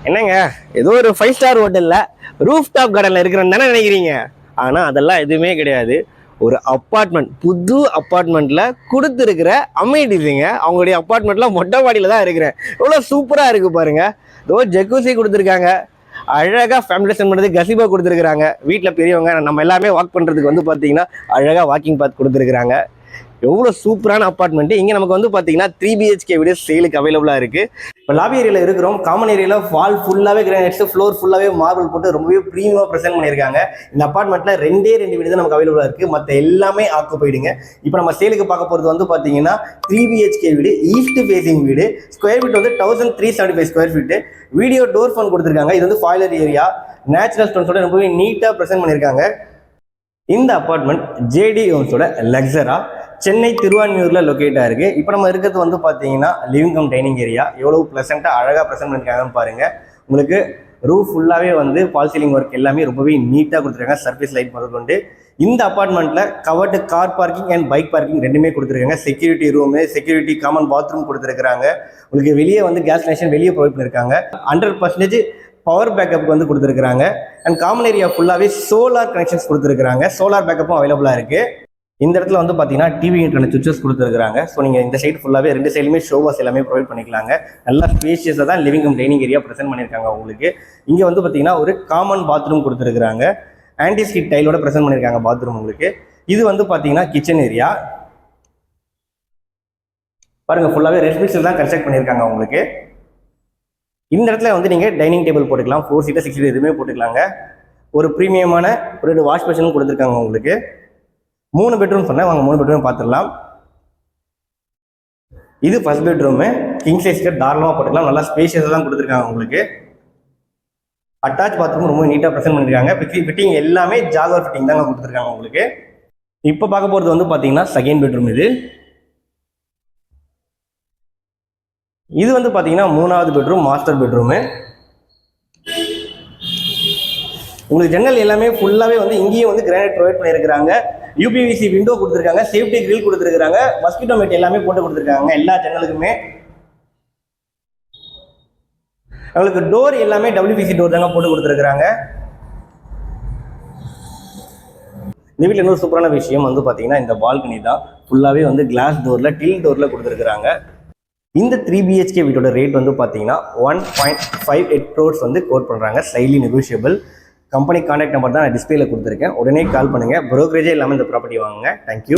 என்னங்க ஏதோ ஒரு 5 ஸ்டார் ஹோட்டல்ல ரூஃப் டாப் கார்டன்ல இருக்கிறேன்னு தானே நினைக்கிறீங்க. ஆனா அதெல்லாம் எதுவுமே கிடையாது. ஒரு அப்பார்ட்மெண்ட், புது அப்பார்ட்மெண்ட்ல கொடுத்துருக்கிற அமேனிட்டிஸுங்க. அவங்களுடைய அப்பார்ட்மெண்ட்ல மொட்டை மாடியில தான் இருக்கிறேன். எவ்வளவு சூப்பரா இருக்கு பாருங்க. ஏதோ ஜக்கூசி கொடுத்துருக்காங்க, அழகா ஃபேமிலி ஸ்பெண்ட் பண்ணுறது கசிபா கொடுத்துருக்காங்க. வீட்டில் பெரியவங்க நம்ம எல்லாமே வாக் பண்ணுறதுக்கு வந்து பார்த்தீங்கன்னா அழகா வாக்கிங் பாத் கொடுத்துருக்காங்க. எவ்வளோ சூப்பரான அப்பார்ட்மெண்ட். இங்கே நமக்கு வந்து பார்த்தீங்கன்னா 3BHK வீடு சேலுக்கு அவைலபிளாக இருக்குது. இப்போ லாபி ஏரியாவில் இருக்கிறோம். காமன் ஏரியாவில் வால் ஃபுல்லாகவே கிரானைட்ஸ், ஃப்ளோர் ஃபுல்லாகவே மார்பிள் போட்டு ரொம்பவே ப்ரீமியமாக ப்ரெசென்ட் பண்ணியிருக்காங்க. இந்த அப்பார்ட்மெண்ட்டில் ரெண்டு வீடு தான் நமக்கு அவைலபிளாக இருக்குது. மற்ற எல்லாமே ஆக்குப்பைடுங்க. இப்போ நம்ம சேலுக்கு பார்க்க போகிறது வந்து பார்த்தீங்கன்னா 3BHK வீடு, ஈஸ்ட் ஃபேசிங் வீடு. ஸ்கொயர் ஃபீட் வந்து 1375 square feet. Video door phone கொடுத்துருக்காங்க. இது வந்து ஃபாய்லர் ஏரியா, நேச்சுரல் ஸ்டோன்ஸோட ரொம்பவே நீட்டாக ப்ரெசென்ட் பண்ணியிருக்காங்க. இந்த அப்பார்ட்மெண்ட் ஜேடி ஹோம்ஸோட லக்ஸரா சென்னை திருவான்மியூர்ல லொக்கேட் ஆயிருக்கு. இப்போ நம்ம இருக்கிறது வந்து பார்த்தீங்கன்னா லிவிங் கம் டைனிங் ஏரியா. எவ்வளவு ப்ளசண்ட்டாக அழகாக ப்ரெசென்ட் பண்ணியிருக்காங்கன்னு பாருங்க. உங்களுக்கு ரூஃப் ஃபுல்லாகவே வந்து ஃபால் சீலிங் ஒர்க் எல்லாமே ரொம்பவே நீட்டாக கொடுத்துருக்காங்க. சர்வீஸ் லைட் முதற்கொண்டு இந்த அப்பார்ட்மெண்ட்ல covered car parking and bike parking ரெண்டுமே கொடுத்துருக்காங்க. Security room, security common bathroom கொடுத்துருக்காங்க. உங்களுக்கு வெளியே வந்து கேஸ் கனெக்ஷன் வெளியே ப்ரொவைட் பண்ணியிருக்காங்க. 100% பவர் பேக்கப் வந்து கொடுத்துருக்காங்க. அண்ட் காமன் ஏரியா ஃபுல்லாகவே சோலார் கனெக்ஷன்ஸ் கொடுத்துருக்காங்க. சோலார் பேக்கப்பும் அவைலபிளாக இருக்குது. இந்த இடத்துல வந்து பார்த்தீங்கன்னா டிவி யூனிட்டான சுவிச்சஸ் கொடுத்துருக்காங்க. ஸோ நீங்கள் இந்த சைடு ஃபுல்லாகவே ரெண்டு சைடுமே ஷோவாஸ் எல்லாமே ப்ரொவைட் பண்ணிக்கலாங்க. நல்லா ஸ்பேஷியஸாக தான் living come dining area present பண்ணியிருக்காங்க. உங்களுக்கு இங்கே வந்து பார்த்தீங்கன்னா ஒரு காமன் பாத்ரூம் கொடுத்துருக்காங்க. ஆன்டி ஸ்கிட் டைலோட ப்ரெசென்ட் பண்ணியிருக்காங்க பாத்ரூம். உங்களுக்கு இது வந்து பார்த்தீங்கன்னா கிச்சன் ஏரியா பாருங்கள். ஃபுல்லாகவே ரெஸ்பிக்ஸில் தான் கன்ஸ்ட்ரக்ட் பண்ணியிருக்காங்க. உங்களுக்கு இந்த இடத்துல வந்து நீங்கள் டைனிங் டேபிள் போட்டுக்கலாம். 4 சீட்டர் 6 சீட்டர் எதுவுமே போட்டுக்கலாங்க. ஒரு ப்ரீமியமான ஒரு வாஷ் பேஷனும் கொடுத்துருக்காங்க. உங்களுக்கு 3 பெட்ரூம் சொன்னேன். வாங்க 3 பெட்ரூம் பார்த்துடலாம். இது ஃபர்ஸ்ட் பெட்ரூமு. கிங் சைஸ்க்கு தாராளமாக போட்டுக்கலாம். நல்லா ஸ்பேஷியஸாக தான் கொடுத்துருக்காங்க. உங்களுக்கு அட்டாச் பாத்ரூம் ரொம்ப நீட்டாக ப்ரெசென்ட் பண்ணியிருக்காங்க. ஃபிட்டிங் எல்லாமே ஜாகர் ஃபிட்டிங் தாங்க கொடுத்துருக்காங்க. உங்களுக்கு இப்போ பார்க்க போகிறது வந்து பார்த்தீங்கன்னா செகண்ட் பெட்ரூம். இது வந்து பார்த்தீங்கன்னா 3வது பெட்ரூம், மாஸ்டர் பெட்ரூமு. உங்களுக்கு ஜன்னல் எல்லாமே ஃபுல்லாகவே வந்து இங்கேயும் வந்து கிரானைட் ப்ரொவைட் பண்ணியிருக்காங்க. யூபிவிசி விண்டோ கொடுத்துருக்காங்க. சேஃப்டி கிரில் கொடுத்துருக்காங்க. மஸ்கிட்டோ மேட் எல்லாமே போட்டு கொடுத்துருக்காங்க எல்லா ஜன்னலுக்குமே. உங்களுக்கு டோர் எல்லாமே WPC டோர் தாங்க போட்டு கொடுத்துருக்காங்க. இந்த வீட்டில் இன்னொரு சூப்பரான விஷயம் வந்து பார்த்தீங்கன்னா இந்த பால்கனி தான். ஃபுல்லாகவே வந்து கிளாஸ் டோரில், டில் டோரில் கொடுத்துருக்காங்க. இந்த 3BHK வீட்டோட ரேட் வந்து பார்த்தீங்கன்னா 1.58 crores வந்து கோட் பண்ணுறாங்க. Slightly negotiable. Company contact number தான் நான் டிஸ்பிளேல கொடுத்துருக்கேன். உடனே கால் பண்ணுங்கள். ப்ரோக்கரேஜே இல்லாமல் இந்த ப்ராப்பர்ட்டி வாங்குங்க. தேங்க்யூ.